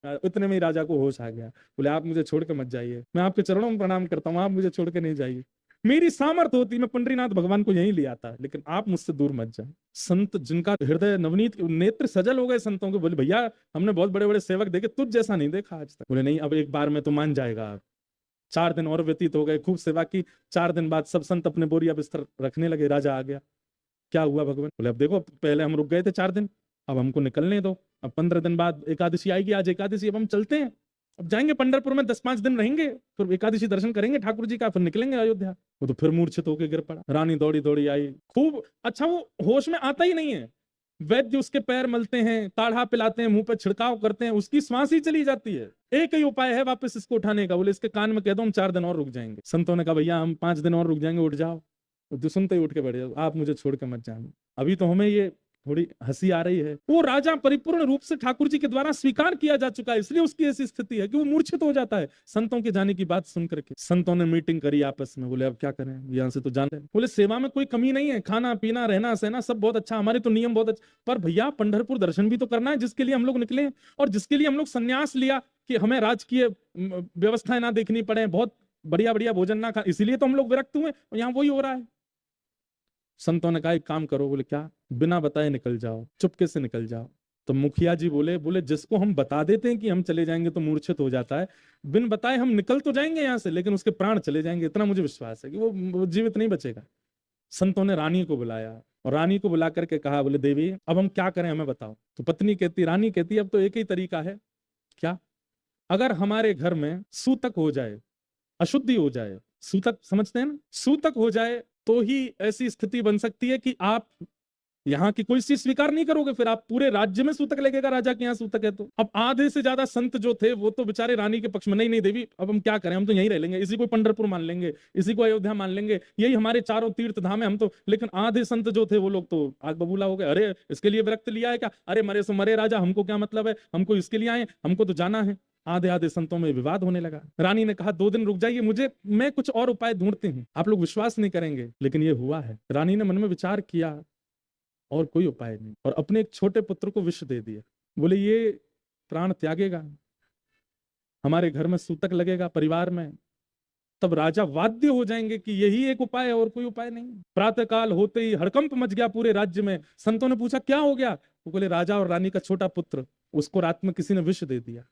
इतने में ही राजा को होश आ गया। बोले आप मुझे छोड़ के मत जाइए, मैं आपके चरणों में प्रणाम करता हूँ, आप मुझे छोड़ के नहीं जाइए। मेरी सामर्थ होती मैं पंडरीनाथ भगवान को यहीं ले आता, लेकिन आप मुझसे दूर मत जाए। संत जिनका हृदय नवनीत, नेत्र सजल हो गए संतों के, बोले भैया हमने बहुत बड़े बड़े सेवक देखे, तुझ जैसा नहीं देखा आज तक। बोले नहीं, अब एक बार में तो मान जाएगा आप। 4 दिन और व्यतीत हो गए, खूब सेवा की। 4 दिन बाद सब संत अपने बोरिया बिस्तर रखने लगे, राजा आ गया। क्या हुआ भगवान? बोले अब देखो, पहले हम रुक गए थे 4 दिन, अब हमको निकलने दो। अब 15 दिन बाद एकादशी आएगी, आज एकादशी, अब हम चलते हैं। अब जाएंगे पंढरपुर में, 10-5 दिन रहेंगे, फिर एकादशी दर्शन करेंगे ठाकुर जी का, फिर निकलेंगे अयोध्या। वो तो फिर मूर्छित होकर गिर पड़ा। रानी दौड़ी दौड़ी आई, खूब अच्छा, वो होश में आता ही नहीं है। वैद्य उसके पैर मलते हैं, काढ़ा पिलाते हैं, मुंह पे छिड़काव करते हैं, उसकी श्वास ही चली जाती है। एक ही उपाय है वापस इसको उठाने का। बोले इसके कान में कह दो हम 4 दिन और रुक जाएंगे। संतों ने कहा भैया हम 5 दिन और रुक जाएंगे, उठ जाओ। जो सुनते ही उठ के बैठ जाओ, आप मुझे छोड़ के मत जाना। अभी तो हमें ये थोड़ी हंसी आ रही है, वो राजा परिपूर्ण रूप से ठाकुर जी के द्वारा स्वीकार किया जा चुका है, इसलिए उसकी ऐसी स्थिति है कि वो मूर्छित हो जाता है संतों के जाने की बात सुन करके। संतों ने मीटिंग करी आपस में, बोले अब क्या करें, यहाँ से तो जाते हैं। बोले सेवा में कोई कमी नहीं है, खाना पीना रहना सहना सब बहुत अच्छा, हमारे तो नियम बहुत अच्छा, पर भैया पंढरपुर दर्शन भी तो करना है, जिसके लिए हम लोग निकले और जिसके लिए हम लोग संन्यास लिया कि हमें राजकीय व्यवस्थाएं ना देखनी पड़े, बहुत बढ़िया बढ़िया भोजन ना खा, इसीलिए तो हम लोग विरक्त हुए, यहाँ वही हो रहा है। संतों ने कहा एक काम करो। बोले क्या? बिना बताए निकल जाओ, चुपके से निकल जाओ। तो मुखिया जी बोले जिसको हम बता देते हैं कि हम चले जाएंगे तो मूर्छित हो जाता है, बिन बताए हम निकल तो जाएंगे यहाँ से, लेकिन उसके प्राण चले जाएंगे, इतना मुझे विश्वास है कि वो जीवित नहीं बचेगा। संतों ने रानी को बुलाया और रानी को बुला करके कहा, बोले देवी अब हम क्या करें, हमें बताओ। तो पत्नी कहती, रानी कहती अब तो एक ही तरीका है। क्या? अगर हमारे घर में सूतक हो जाए, अशुद्धि हो जाए, सूतक समझते हैं ना, सूतक हो जाए, तो ही ऐसी स्थिति बन सकती है कि आप यहाँ की कोई चीज स्वीकार नहीं करोगे, फिर आप पूरे राज्य में सूतक लगेगा राजा के यहाँ सूतक है तो। अब आधे से ज्यादा संत जो थे वो तो बेचारे रानी के पक्ष में, नहीं नहीं देवी अब हम क्या करें, हम तो यहीं रह लेंगे, इसी को पंढरपुर मान लेंगे, इसी को अयोध्या मान लेंगे, यही हमारे चारों तीर्थ धाम है हम तो। लेकिन आधे संत जो थे वो लोग तो आग बबूला हो गए, अरे इसके लिए विरक्त लिया है क्या, अरे मरे सो मरे राजा, हमको क्या मतलब है, हमको इसके लिए आए, हमको तो जाना है। आधे आधे संतों में विवाद होने लगा। रानी ने कहा 2 दिन रुक जाइए, मैं कुछ और उपाय ढूंढती हूँ, आप लोग विश्वास नहीं करेंगे लेकिन ये हुआ है। रानी ने मन में विचार किया और कोई उपाय नहीं, और अपने एक छोटे पुत्र को विष दे दिया। बोले ये प्राण त्यागेगा, हमारे घर में सूतक लगेगा परिवार में, तब राजा वाध्य हो जाएंगे कि यही एक उपाय है और कोई उपाय नहीं। प्रातः काल होते ही हड़कंप मच गया पूरे राज्य में। संतों ने पूछा क्या हो गया? वो बोले राजा और रानी का छोटा पुत्र, उसको रात में किसी ने विष दे दिया।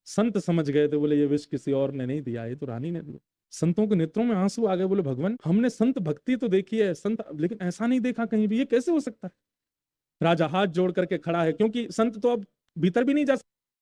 संत समझ गए थे, बोले ये विष किसी और ने नहीं दिया, ये तो रानी ने दिया। संतों के नेत्रों में आंसू आ गए। बोले भगवान हमने संत भक्ति तो देखी है संत, लेकिन ऐसा नहीं देखा कहीं भी, ये कैसे हो सकता है? राजा हाथ जोड़ करके खड़ा है, क्योंकि संत तो अब भीतर भी नहीं जा